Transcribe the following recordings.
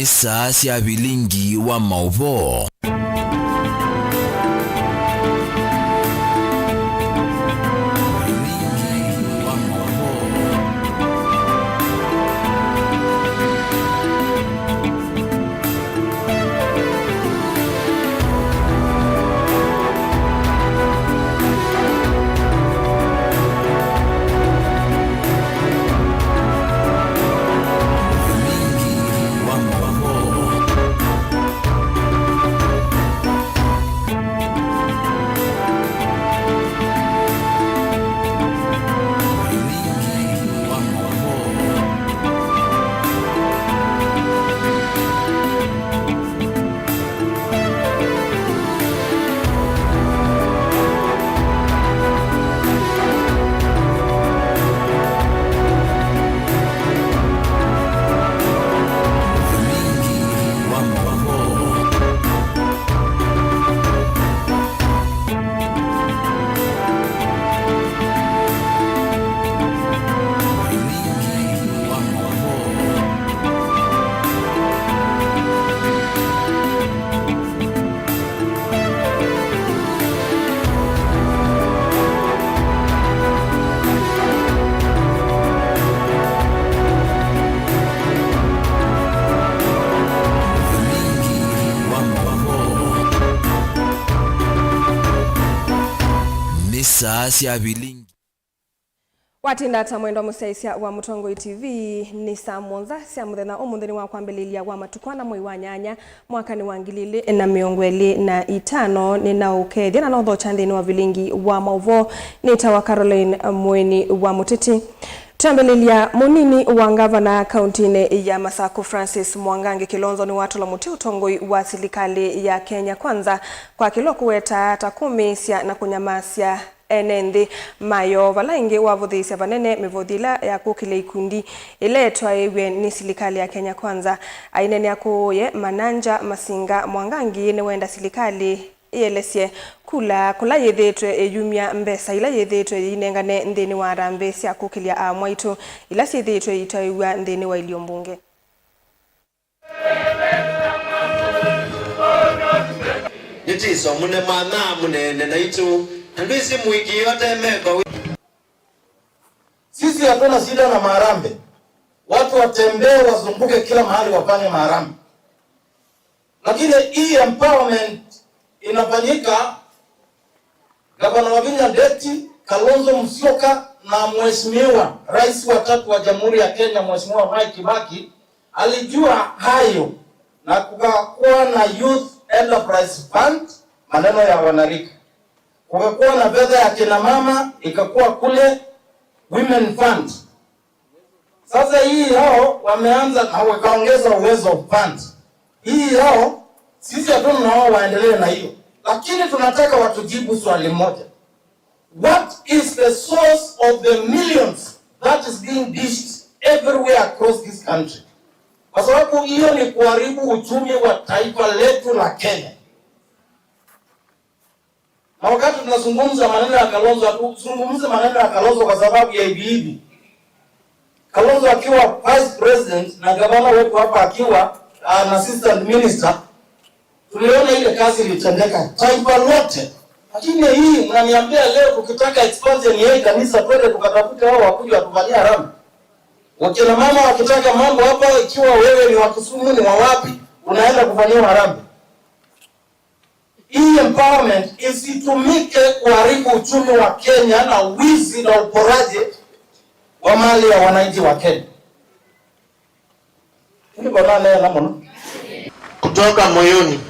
saa cia bilingi wa mauvo. Saa cia bilingi watinda ta mwendo musaisia wa Mutongo TV ni saa monza cia muthenya umutheni wa kwambelilia wa matukwana mwei wa nyanya mwakani wa 2025 ni na ukethia na notho chandeni wa bilingi wa mauvo ni tawa Caroline Mweni wa Muteti. Tambelilia munini wa gavana kauntini ya Masako Francis Mwangangi Kilonzo ni watu la muti utongoi wa serikali ya Kenya Kwanza kwa kilo kuweta takumi cia na kunyamasya enendi mayo valaingi wavuthisia vanene mivodhila ya kukile ikundi iletwa ewe ni serikali ya Kenya Kwanza ainene akoye Mananja Masinga Mwangangi ni wenda serikali ielesie kula yethetwe eyumia mbesa ila yethetwe inengane ndeni wa rambe cia kukilia amwaitu ila yethetwe itaiwa ndeni wa Iliombunge. Nitiso mune mana mune nenaitu ndisi mwiki yote meko. Sisi hatuna shida na marambe. Watu watembee wazunguke kila mahali wafanye marambe. Lakini hii empowerment inafanyika Gavana Wavinya Ndeti, Kalonzo Musyoka na Mheshimiwa Rais wa tatu wa Jamhuri ya Kenya Mheshimiwa Mwai Kibaki alijua hayo na kukakuwa na Youth Enterprise Fund maneno ya wanarika. Kukakuwa na fedha ya kina mama ikakuwa kule Women Fund. Sasa hii hao wameanza na wakaongeza uwezo fund. Hii hao sisi hatuna nao waendelee na hiyo. Lakini tunataka watujibu swali moja. What is the source of the millions that is being dished everywhere across this country? Kwa sababu hiyo ni kuharibu uchumi wa taifa letu la Kenya. Na wakati tunazungumza maneno ya Kalonzo, tuzungumze maneno ya Kalonzo kwa sababu ya hivi. Kalonzo akiwa vice president na gavana wetu hapa akiwa assistant minister, tuliona ile kazi ilitendeka taifa lote. Lakini hii mnaniambia leo tukitaka expansion ya kanisa twende tukatafute hao wakuja watuvalia rambi. Wakina mama wakitaka mambo hapa, ikiwa wewe ni wa Kisumu ni wa wapi, unaenda kufanyia rambi. Hii empowerment isitumike kuharibu uchumi wa Kenya na wizi na uporaji wa mali ya wananchi wa Kenya. Niko na mbona kutoka moyoni,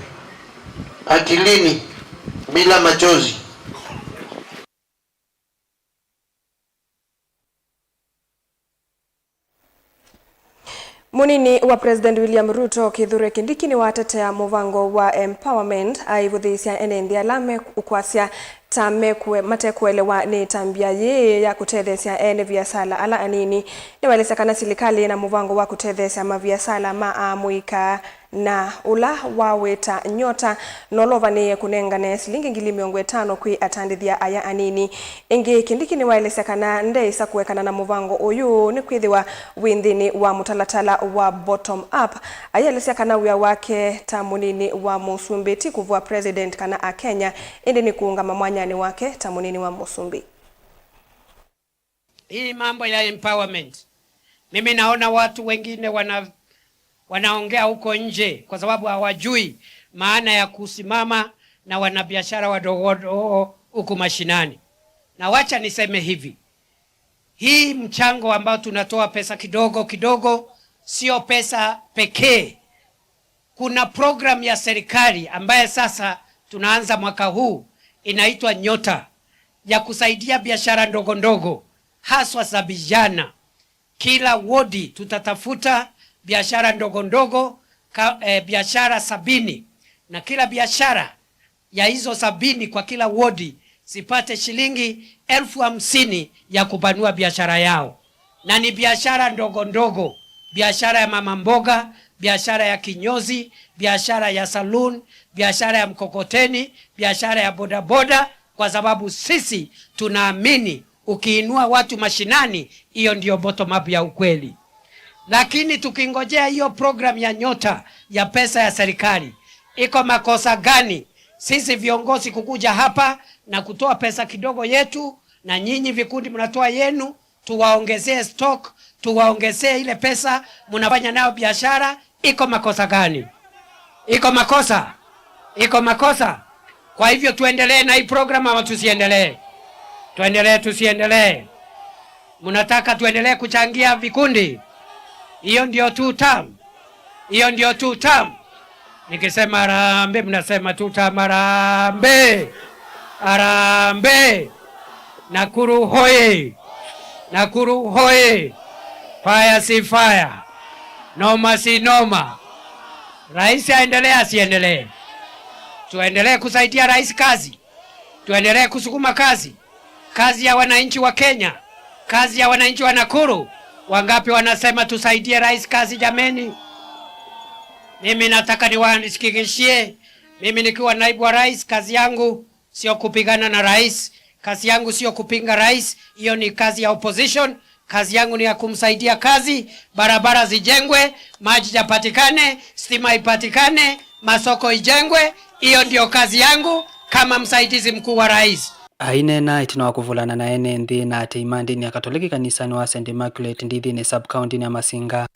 akilini, bila machozi. Munini wa President William Ruto Kithure Kindiki ni watetea muvango wa empowerment aivuthisia enendi alame ukwasya mate kuelewa ni tambia ye ya kutethesia ene biasala ala anini ni walesekana serikali na muvango wa kutethesia mabiasala maamuika na ula waweta nyota nolova ni kunengane silingi ngili 500 kwi atandithia aya anini ingi kindiki ni walesekana ndeisa kuwekana na muvango uyu ni kwithiwa windhini wa mutalatala wa bottom up ayalesia kana wia wake tamunini wa Musumbiti kuvua president kana a Kenya indi ni kuungama mwanyani wake tamunini wa Musumbi. Hii mambo ya empowerment, mimi naona watu wengine wanaongea huko nje kwa sababu hawajui maana ya kusimama na wanabiashara wadogo huko mashinani. Na wacha niseme hivi, hii mchango ambao tunatoa pesa kidogo kidogo sio pesa pekee. Kuna program ya serikali ambaye sasa tunaanza mwaka huu inaitwa Nyota ya kusaidia biashara ndogo ndogo haswa za vijana. Kila wodi tutatafuta biashara ndogo ndogo biashara 70 na kila biashara ya hizo 70 kwa kila wodi sipate shilingi 50,000 ya kupanua biashara yao. Na ni biashara ndogo ndogo, biashara ya mama mboga, biashara ya kinyozi, biashara ya saloon, biashara ya mkokoteni, biashara ya bodaboda, kwa sababu sisi tunaamini ukiinua watu mashinani hiyo ndio bottom up ya ukweli. Lakini tukingojea hiyo program ya Nyota ya pesa ya serikali, iko makosa gani sisi viongozi kukuja hapa na kutoa pesa kidogo yetu na nyinyi vikundi mnatoa yenu, tuwaongezee stock, tuwaongezee ile pesa mnafanya nayo biashara? Iko makosa gani? Iko makosa? Iko makosa? Kwa hivyo tuendelee na hii program ama tusiendelee? Tuendelee, tusiendelee? Mnataka tuendelee kuchangia vikundi? Hiyo ndio 2 term. Hiyo ndio 2 term. Nikisema Harambee mnasema 2 term. Harambee. Harambee. Nakuru hoye. Nakuru hoye. Fire si fire. Noma si noma. Rais aendelee asiendelee? Tuendelee kusaidia rais kazi. Tuendelee kusukuma kazi. Kazi ya wananchi wa Kenya. Kazi ya wananchi wa Nakuru. Wangapi wanasema tusaidie rais kazi jameni? Mimi nataka niwasikikishie, mimi nikiwa naibu wa rais, kazi yangu sio kupigana na rais, kazi yangu sio kupinga rais, hiyo ni kazi ya opposition. Kazi yangu ni ya kumsaidia kazi, barabara zijengwe, maji yapatikane, stima ipatikane, masoko ijengwe. Hiyo ndio kazi yangu kama msaidizi mkuu wa rais. Ainena itino kuvulana na ene nthi na teimandi ni ya Katoliki kanisani wa St. Immaculate ndithi ni sub-county ya Masinga.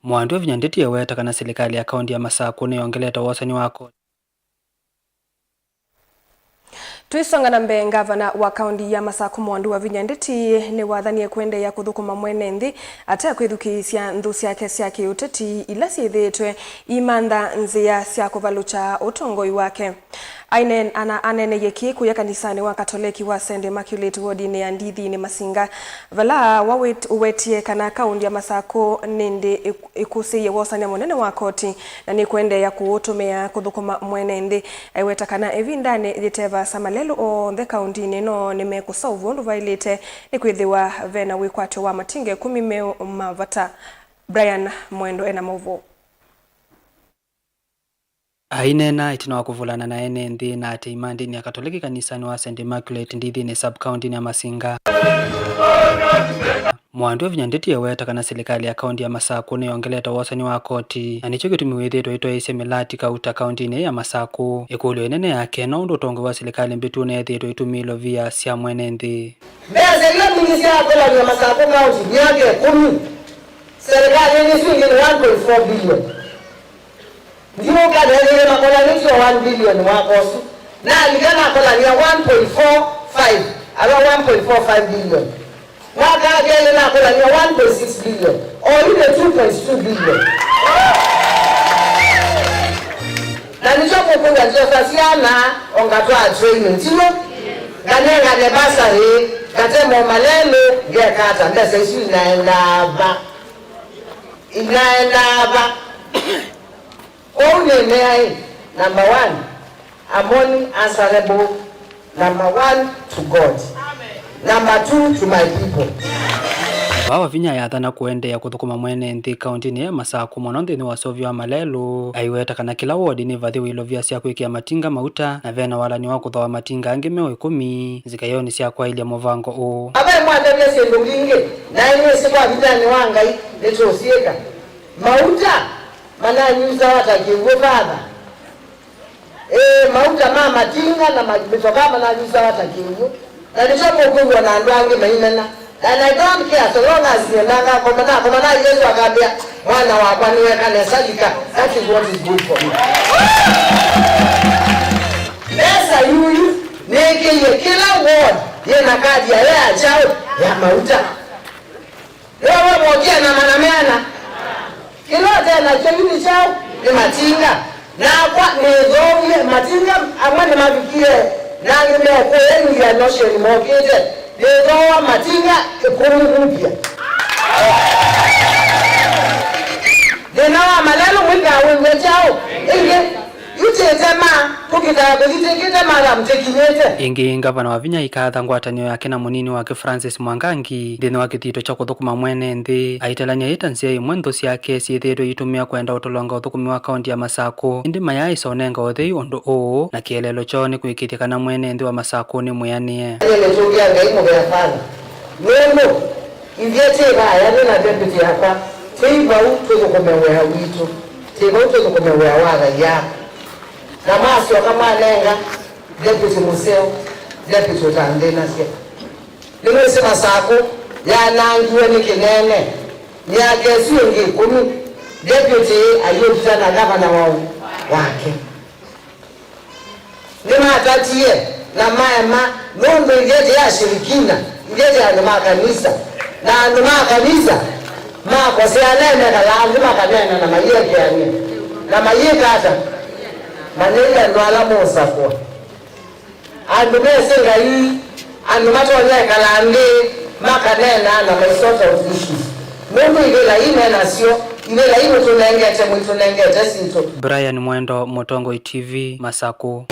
Mwandu wa vinyandeti ya weta kana serikali ya kaunti ya Masaku niongeleta wasani wako. Tuisonga na mbele, gavana wa kaunti ya Masaku Mwandu wa vinyandeti ni wathanie kwende ya kuthukuma mwene nthi ata kwithukisya nthu ciake cia kiuteti ila ciithitwe imantha nzia cia kuvalucha utongoi wake. Anene yeki kuya kanisani wa Katoliki wa St. Immaculate wodini ya ndithi ni Masinga vala uwetie kana kaunti ya Masaku nindi ikusiye wasania munene wa koti na ni kwende ya kuutumia kuthukuma mwene nthi aiweta kana evindani liteva samalelu o the kaunti nino nimekusolve undu vailite ni kwithiwa vena wikwato wa matinge 10 mavata. Brian Mwendo ena movo. Ainena itino kuvulana na ene nthi na teimandi ni ya Katoliki kanisani wa St. Immaculate ndithi ni sub-county ya Masinga. Mwandu wa vinyandeti ya weta kana serikali ya kaunti ya Masaku niongeleta wasani wa koti na nicho kitumiwithitwe itoise milati kauta kaunti ya Masaku ikulu enene yake na undu utongo wa serikali mbitu na ethitwe itumilo via cia mwene nthi. Mbele mingi cia kola ya Masaku kaunti yake 10 serikali ni shilingi 1.4 billion. Ndio kadri ya makola ni 1 billion wakosu na alikana kola ni 1.45 alo 1.45 billion. Waka gele na kola ni 1.6 billion or even 2.2 billion. Na nichopo kunga jofasiana ongatwa training tino ganenga ne basari katemo malelo gekata ndase isu inaenda ba. Only number 1 I'm only answerable, number 1, to God. Number 2, to my people. Bawa vinya yathana kuendea kuthukuma mwene nthi kaunti ya Masaku mono nthini wa Sovio wa Malelu aiweta kana kila wodi ni vathi wilo vya cia kwikia matinga mauta na vena walani wa kuthoa matinga angi 10 zikayoni cia kwailia muvango u abai mwanda bya sendo linge na ile sikwa vitani wangai letosieka mauta mana nyuza watakiwe baba mauta mama tinga na majibito kama na nyuza watakiwe na nishomo kuwa na ndwange mainana. And I don't care so long as you nanga komana Yesu akambia mwana wako niweka nesalika. That is what is good for me. Pesa yuyu neke kila ward yena kadi ya chao ya mauta. Leo mmoja na manameana. Kila tena chini chao ni matinga. Na kwa nizovye matinga amani mavikie na ngime ya nosheni mokete. Leo matinga kumi mpya. Ninawa malalo mwinga wewe chao. Yutema tukita mara mtekinyete. Ingi ngavana wa Vinya ikatha ngwatanio yake na munini wake Francis Mwangangi thini wa kitito cha kuthukuma mwene nthi aitelania itansia imwe nthu ciake ciithirwo itumia kwenda utulonga uthukumi wa kaunti ya Masaku indi maya isonenga uthei undu uu na kielelo cho ni kwikithia kana mwene nthi wa Masaku ni mwianie. Ile tugia ngai mo ya fana. Neno ingiete baya na deputy hapa. Tiba utukumewa witu. Tiba utukumewa waga ya. Na masi kama lenga deputy museo deputy utandena sia leo sema Masaku ya nangiwe ni kinene ya kesi ngi 10 deputy ayopita na gavana wao wake ni matatie na mama nondo ngeti ya shirikina ngeti ya makanisa na ndo makanisa mako sialeme kala lazima kanena na mayeke yani na mayeke hata manenga ndwala Masaku andu mesenga hii andu matonya kalande makanena na my sort of issues mundu igela ine nasio igela ine tunengete sinto. Brian Mwendo, Motongo TV, Masaku.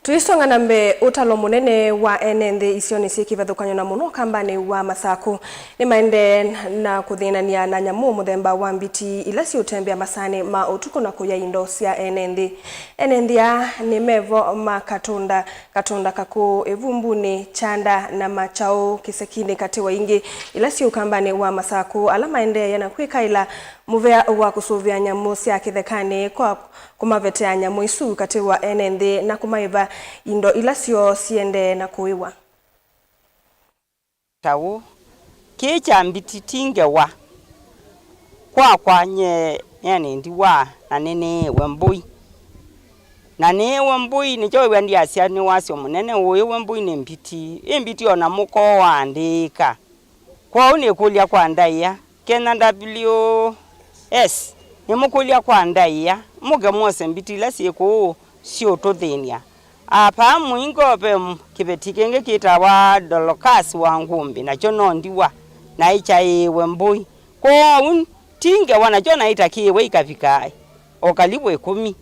Tuisonga nambe utalo munene wa enende isioni sikivathukanyo na muno kambani wa Masaku ni maende na kuthinania na nyamu muthemba wa mbiti ila si utembea masani ma utuko na kuya indo cia enendia ni mevo makatunda kaku evumbuni chanda na machao kisekini katiwa ingi ila si ukambani wa Masaku ala maende yana kwikaila muvea wa kusuvia nyamu cia kithekani kwa kumavetea nyamu isu katiwa enende na kumaiva indo ila sio siende na kuiwa tawu kecha mbititinge wa kwa nye yani ndiwa na nene wembui ni jowe ndi asia ni wasio munene uyo wembui ni mbiti ona muko waandika kwa une kulia kwa ndaiya kena WS ni mukulia kwa ndaiya muge mose mbiti la siku sio tothenia apa muingope kibetikenge kitawa Dolokas wa Ngumbi na chono ndiwa na icha wembui kwa tinge wana chona itakiwe ikafika okalibwe 10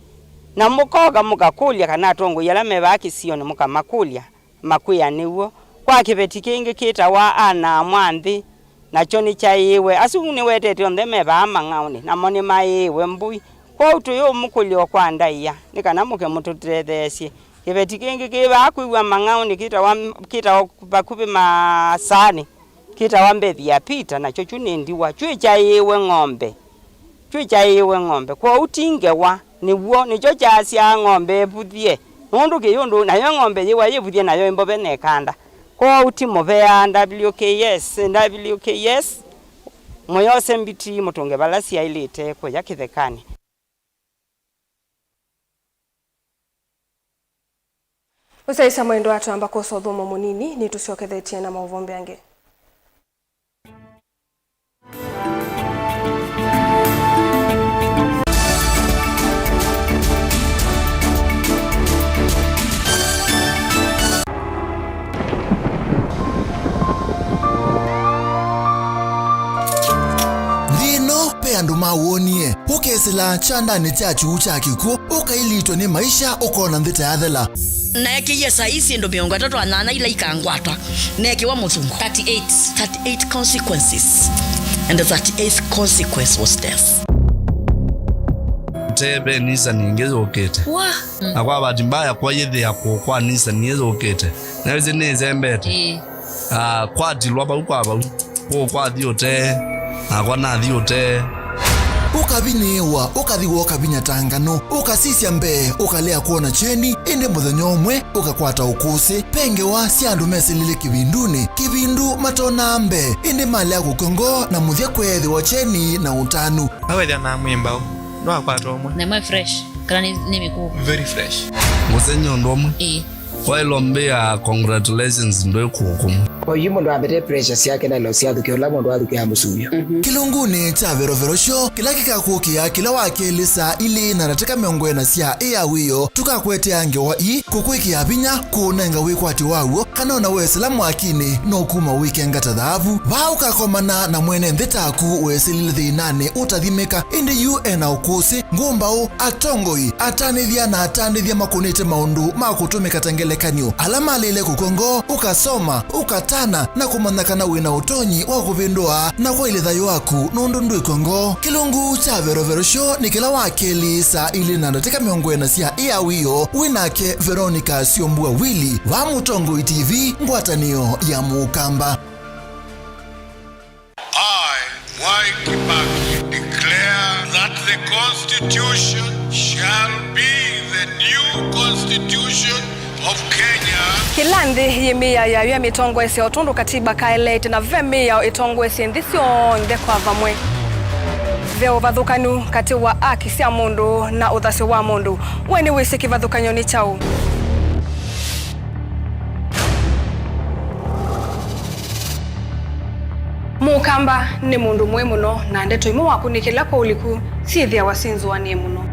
na mukoga mukakulia kana tongo yala mebaki sio ni mukamakulia makuya niwo kwa kibetikenge kitawa ana mwanthi na choni cha yewe asuni wetete onde meba amangauni na moni mayewe mbui kwa utuyo mukulio kwa ndaiya nikana muke mututethesie kibetikenge kiba akuwa mangauni kita bakubi masani kita wambethi ya pita na chochu nendiwa chwicha yewe ng'ombe kwa utinge wa niwo nicho chasia ng'ombe buthie nundu kiyundu na yo ng'ombe yewa yebuthie na yo imbobe nekanda kwa utimo bea WKS moyose mbiti mutonge balasi ya ilite kwa ya kithekani. Usaisa mwendo watu ambako sodhomo munini ni tusiokethetie na mauvombe ange. mawonie ukesela chanda ni chachu chakiko ukailitwa ni maisha ukona ndita yathela neke yesa isi ndo miongo 38 ila ikangwata neke wa muzungu 38 consequences and the 38th consequence was death. Tebe nisa ningezo okete akwa bati mbaya kwa yedhe yako kwa nisa ningezo okete naweze neze mbete kwa dilwaba ukwaba kwa diote akwa na diote ukabinewa ukathiwa ukabinyatangano ukasisya mbe ukalea kuona cheni inde muthenya umwe ukakwata ukusi pengewa syandu mesilile kibindu matona mbe inde mali akukongo na muthya kwethi wa cheni na utanu awethia na mwimbao no akwata omwe na my fresh kana ni miku very fresh musenyo ndomwe wailombea congratulations ndo kuhukumu oyimo ndo abete pressure yake na lo siadu ke olamo ndo aduke hamusuyo kilunguni cha vero show kila kikakukia kila wakelisa ili na nataka miongwena sia wiyo tukakwete ange wa kukwiki abinya kunenga wikwati wawo kanona weselamu akini no kuma weekend gatadhavu vauka komana na mwene ndetaku weselile thinane utathimeka indi UN ukusi ngumbao atongoi atanithia na atanithia makunite maundu makutumika tengelekanyo alama lile kukongo ukasoma ukatana na kumanakana wina utonyi wa kuvindua na kwa ile thayo waku nondundu ikongo kilungu cha vero show ni kila wakeli saa ili na nateka miongwena sia wiyo winake Veronica Siombua Willy wa Mutongo TV ngwatanio ya Mukamba. I, Mwai Kibaki, declare that the Constitution shall be the new Constitution of Kenya. Kilandi yemia ya mitongo ese otundu katiba kaelete na vemi ya itongo ese ndisio ndekwa vamwe. Veo vathukanu kati wa aki sia mundu na uthasi wa mundu. Weni wisi kivathukanyo ni chau. Mukamba ni mundu mwe muno na ndeto imu wakunikila kwa uliku sithia wasinzu wa nie muno.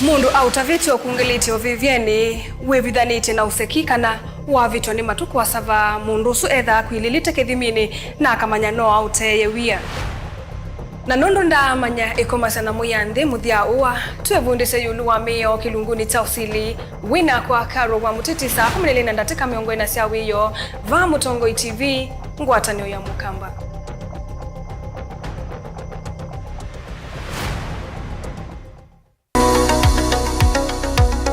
Mundu autaviti okungiliti ovivyeni wevithaniti na usekikana wavitwa ni matuku wa sava mundu su etha kwililite kithimini na akamanya no auteye wia. Na nondo ndamanya ikomasana muyanthi muthia uwa twevundise yulu wa mio kilunguni cha usili wina kwa Karo wa Mutiti saa 12 na ndateka miongwena sia wiyo va Mutongo TV ngwatanio ya Mukamba.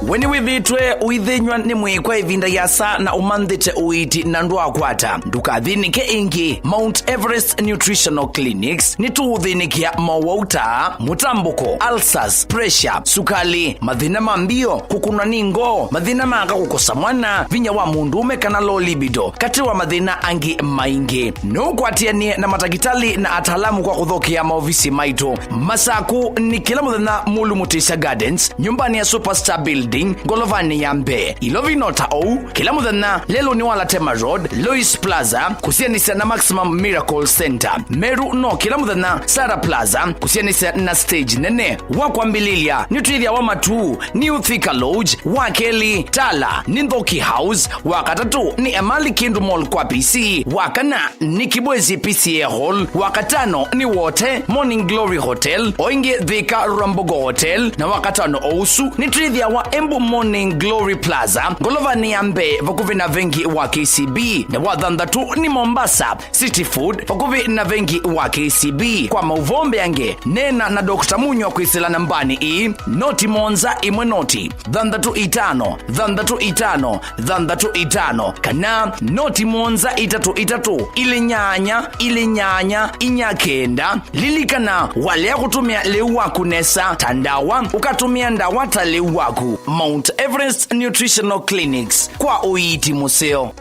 Weni wivitwe uithinywa ni mwikwa ivinda yasa na umanthite uiti na ndwakwata ndukathinike ingi Mount Everest Nutritional Clinics ni tuuthinikia mawauta mutambuko ulcers pressure sukali mathina mambio kukuna ningo mathina manga kukosa mwana vinya wa mundume kana low libido kati wa mathina angi maingi nukwatianie na matagitali na ataalamu kwa kuthokia maofisi maitu masaku ni kila muthenya Mulu Mutisha Gardens nyumbani ya Superstar Building Golovani ya Mbe Ilovinota au kila muthenya lelo ni wala Tema Road Lois Plaza kusianisa na Maximum Miracle Center Meru no kila muthenya Sara Plaza kusianisa na stage nene wakwambililia nitwithia wa matu New Thika Lodge wakeli Tala Nindoki House wakatatu ni Emali Kindu Mall kwa PC wakana ni Kibwezi PCA Hall wakatano ni Wote Morning Glory Hotel oinge Thika Rambogo Hotel na wakatano ousu nitwithia wa Embu Morning Glory Plaza Golovani ya Mbe vakuvi na vengi wa KCB na wathandatu ni Mombasa City Food vakuvi na vengi wa KCB kwa mauvombe yange nena na Dr. Munyo kuisila nambani noti monza imwe noti thandatu itano kana noti monza itatu ili nyanya inyakenda lilikana wale kutumia leu waku nesa tandawa ukatumia ndawata leu waku Mount Everest Nutritional Clinics kwa uiti museo.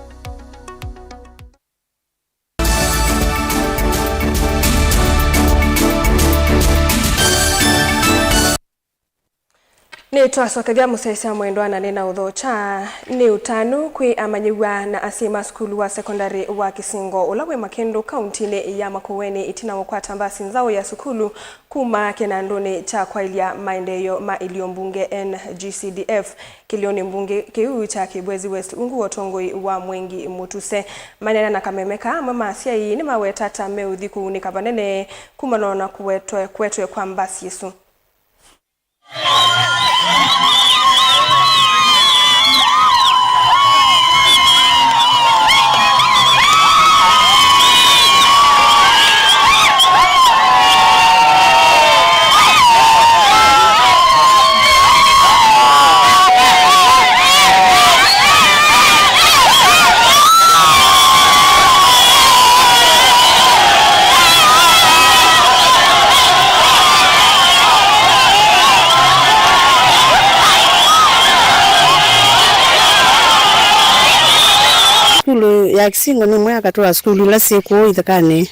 Ni twasokethia musesa mwendo ananena uthocha ni utanu kwi amanyiwa na asima skulu wa sekondari wa Kisingo ulawe Makendo kauntini ya Makueni itina wakwata mbasi nzao ya sukulu kuma kenandoni cha kwailia maendeyo ma iliombunge NGCDF kilioni mbunge kiu cha Kibwezi West ungu otongoi wa Mwengi Mutuse manena na kamemeka mama asia hii ni mawetata meudhiku ni kabanene kumanona kuwetwe kwa mbasi Yesu. Ya Kisingo ni mwaka tu wa skulu la siku ithakane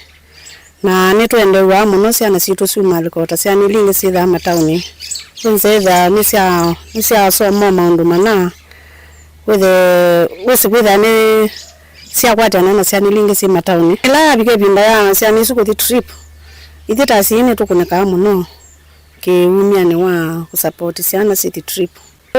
na netwende wa muno ciana citu ciumalikota ciana lingi citha matauni nzetha ni cia soma maundu mana wese kwitha ni cia kwatana na ciana lingi ci matauni ila bike binda ya ciana isu kuthi trip ithita ciine tukuneka muno kiumia ni wa kusupport ciana city trip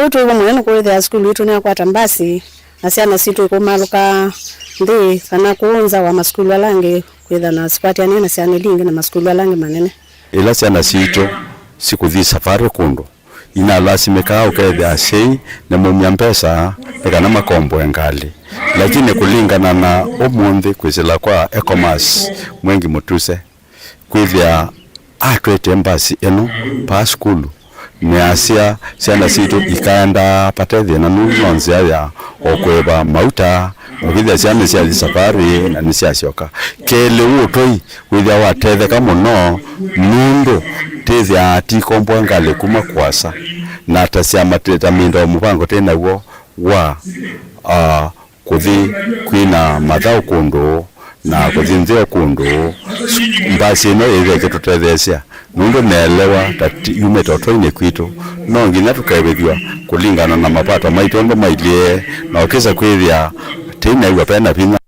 utu mwana kwitha skulu itu ni kwata mbasi na ciana citu ikumaluka ndi kana kuunza wa maskulu alange kwitha na sipati anene ciana lingi na maskulu alange manene ila ciana citu sikuthi safari kundu ina lasimeka uketha sei na mumya mpesa kana makombo engali lakini kulingana na omunthi kwisila kwa e-commerce Mwengi Mutuse kwithia atwete mbasi eno pa skulu ni asia ciana citu ikaenda patethi na nunonzi ya okweba mauta okithia ciana cia safari na ni cia cioka kele utoi withia watetheka muno mundu tithia atikombo ngale kuma kwasa na ta cia mateta mindo mubango tenaguo wa kuthi kwina mathau kundu na kuthinzia kundu mbasi no itheke tutethecia nundu neelewa tati yume totoine kwitu no nginya tukebethia kulingana na mapato maitu ndo mailie na okesa kwithia tena iwa pena pina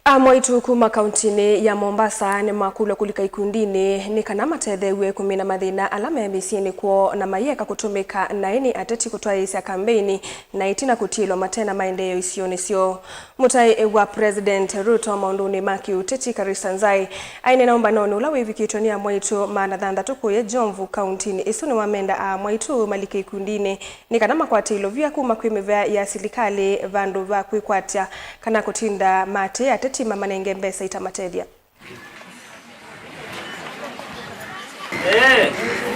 Amwaitu kuma kauntini ya Mombasa ni makula kulika ikundini ni kana matethewe kumina mathina alama ya misieni kuo na mayeka kutumika na ini ateti kutoa isi kampeni na itina kutilo matena maendeyo isionisio. Mutai wa President Ruto maunduni maki uteti Karisanzai aine naomba nono ulawe vikitoni ya mwaitu maanadhanda tuku ya Jomvu kauntini isuni wamenda mwaitu malika ikundini ni kana makwati ilovia kuma kuimivea ya silikali vandu va kuikwatia kana kutinda mate ateti mama Nengembesa itamatedia.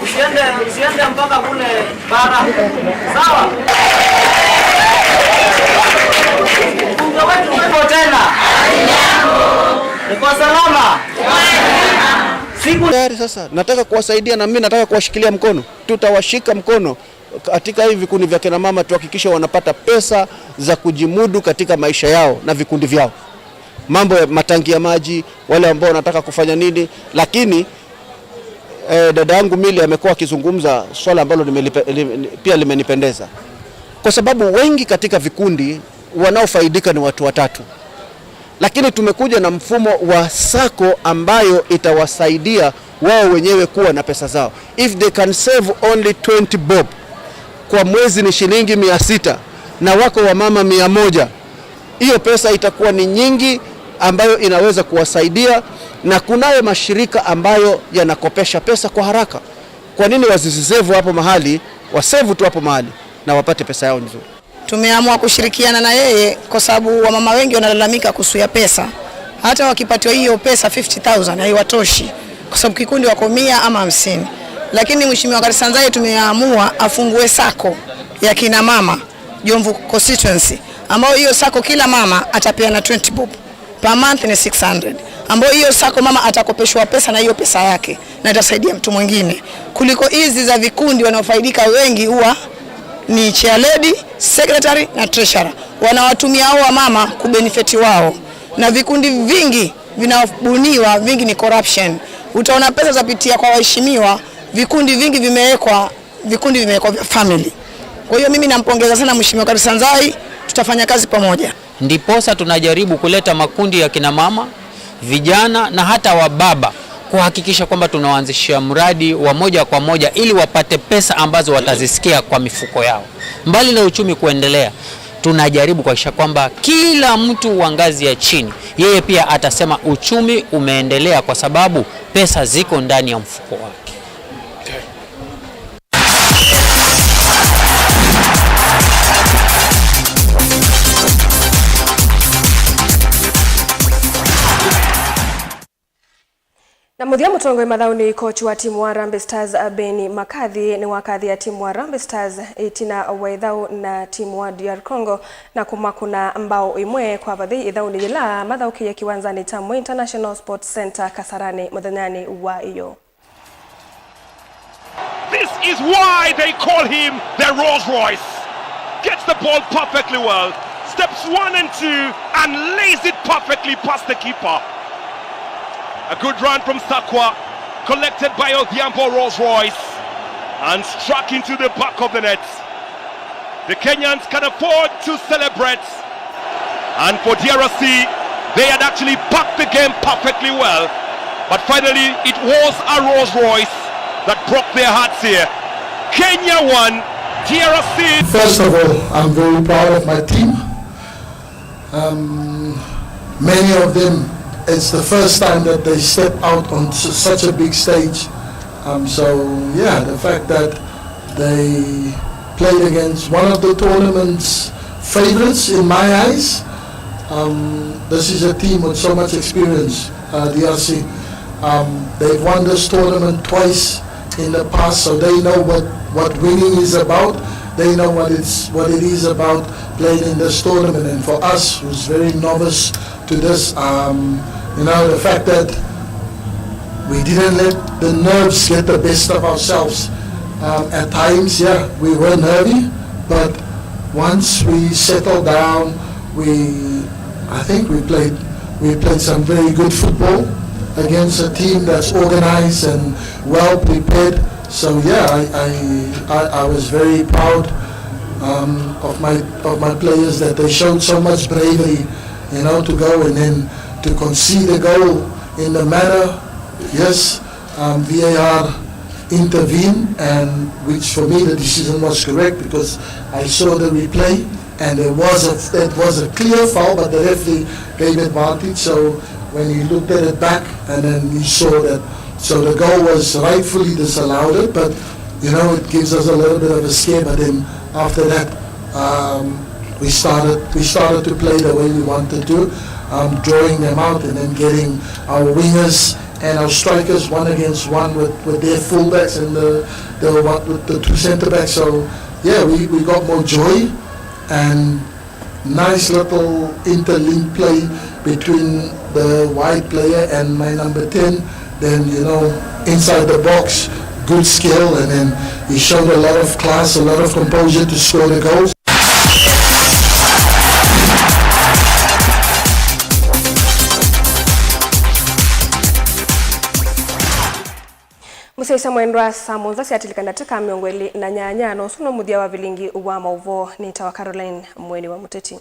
Usiende mpaka kule bara. Sawa? Bunge wetu uko tena. Niko salama. Siku tayari sasa nataka kuwasaidia na mimi nataka kuwashikilia mkono. Tutawashika mkono katika hivi vikundi vya kina mama tuhakikisha wanapata pesa za kujimudu katika maisha yao na vikundi vyao. Mambo ya matangi ya maji, wale ambao wanataka kufanya nini, lakini dada yangu Mili amekuwa akizungumza swala ambalo pia limenipendeza. Kwa sababu wengi katika vikundi wanaofaidika ni watu watatu. Lakini tumekuja na mfumo wa sako ambayo itawasaidia wao wenyewe kuwa na pesa zao. If they can save only 20 bob kwa mwezi ni shilingi 600 na wako wa mama 100. Hiyo pesa itakuwa ni nyingi ambayo inaweza kuwasaidia, na kunayo mashirika ambayo yanakopesha pesa kwa haraka. Kwa nini wasizisevu hapo mahali, wasevu tu hapo mahali na wapate pesa yao nzuri. Tumeamua kushirikiana na yeye kwa sababu wamama wengi wanalalamika kuhusu ya pesa. Hata wakipatiwa hiyo pesa 50,000 haiwatoshi kwa sababu kikundi wako 100 ama 50. Lakini Mheshimiwa Karisanzai tumeamua afungue sako ya kina mama Jomvu constituency, ambao hiyo sako kila mama atapeana 20 bob per month ni 600, ambao hiyo sako mama atakopeshwa pesa na hiyo pesa yake na itasaidia mtu mwingine, kuliko hizi za vikundi wanaofaidika wengi huwa ni chair lady, secretary na treasurer, wanawatumia hao mama kubenefiti wao, na vikundi vingi vinabuniwa vingi ni corruption. Utaona pesa zapitia kwa waheshimiwa, vikundi vingi vimewekwa vya family. Kwa hiyo mimi nampongeza sana Mheshimiwa Karisa Nzai, tutafanya kazi pamoja. Ndiposa tunajaribu kuleta makundi ya kina mama, vijana na hata wababa kuhakikisha kwamba tunaanzisha mradi wa moja kwa moja ili wapate pesa ambazo watazisikia kwa mifuko yao. Mbali na uchumi kuendelea, tunajaribu kuhakikisha kwamba kila mtu wa ngazi ya chini yeye pia atasema uchumi umeendelea kwa sababu pesa ziko ndani ya mfuko wake. Na muthia mutongo mathauni coach wa timu wa Harambee Stars Beni Makathi ni wakathi ya timu wa Harambee Stars itina waithau na timu wa DR Congo na kuna mbao imwe kwa bathi ithauni jila mathauki ya kiwanzani Tamu International Sports Center Kasarani muthanyani wa iyo. This is why they call him the Rolls Royce. Gets the ball perfectly well, steps 1 and 2 and lays it perfectly past the keeper. A good run from Sakwa, collected by Odhiambo Rolls Royce and struck into the back of the net. The Kenyans can afford to celebrate, and for DRC, they had actually packed the game perfectly well, but finally it was a Rolls Royce that broke their hearts here. Kenya won, DRC. First of all, I'm very proud of my team. Many of them, it's the first time that they step out on such a big stage. So yeah, the fact that they played against one of the tournament's favorites in my eyes. This is a team with so much experience, DRC. They've won this tournament twice in the past, so they know what winning is about. They know what it is about playing in this tournament. And for us, who's very novice to this, you know, the fact that we didn't let the nerves get the best of ourselves. At times, yeah, we were nervy, but once we settled down, I think we played some very good football against a team that's organized and well prepared. So yeah, I was very proud of my players, that they showed so much bravery, you know, to go and then to concede a goal in the manner. Yes, VAR intervened, and which for me the decision was correct, because I saw the replay and it was a clear foul, but the referee gave advantage. So when he looked at it back, and then he saw that, so the goal was rightfully disallowed it, but you know, it gives us a little bit of a scare. But then after that, we started to play the way we wanted to, drawing them out and then getting our wingers and our strikers 1 against 1 with their fullbacks and the 2 centre backs. So yeah, we got more joy and nice little interlink play between the wide player and my number 10. Then, you know, inside the box, good skill, and then he showed a lot of class, a lot of composure to score the goals. Musaisa mwendwa Samunza siatilikana teka miongweli na nyanya no suno mudia wa vilingi wa mauvo ni tawa Caroline Mweni wa Muteti.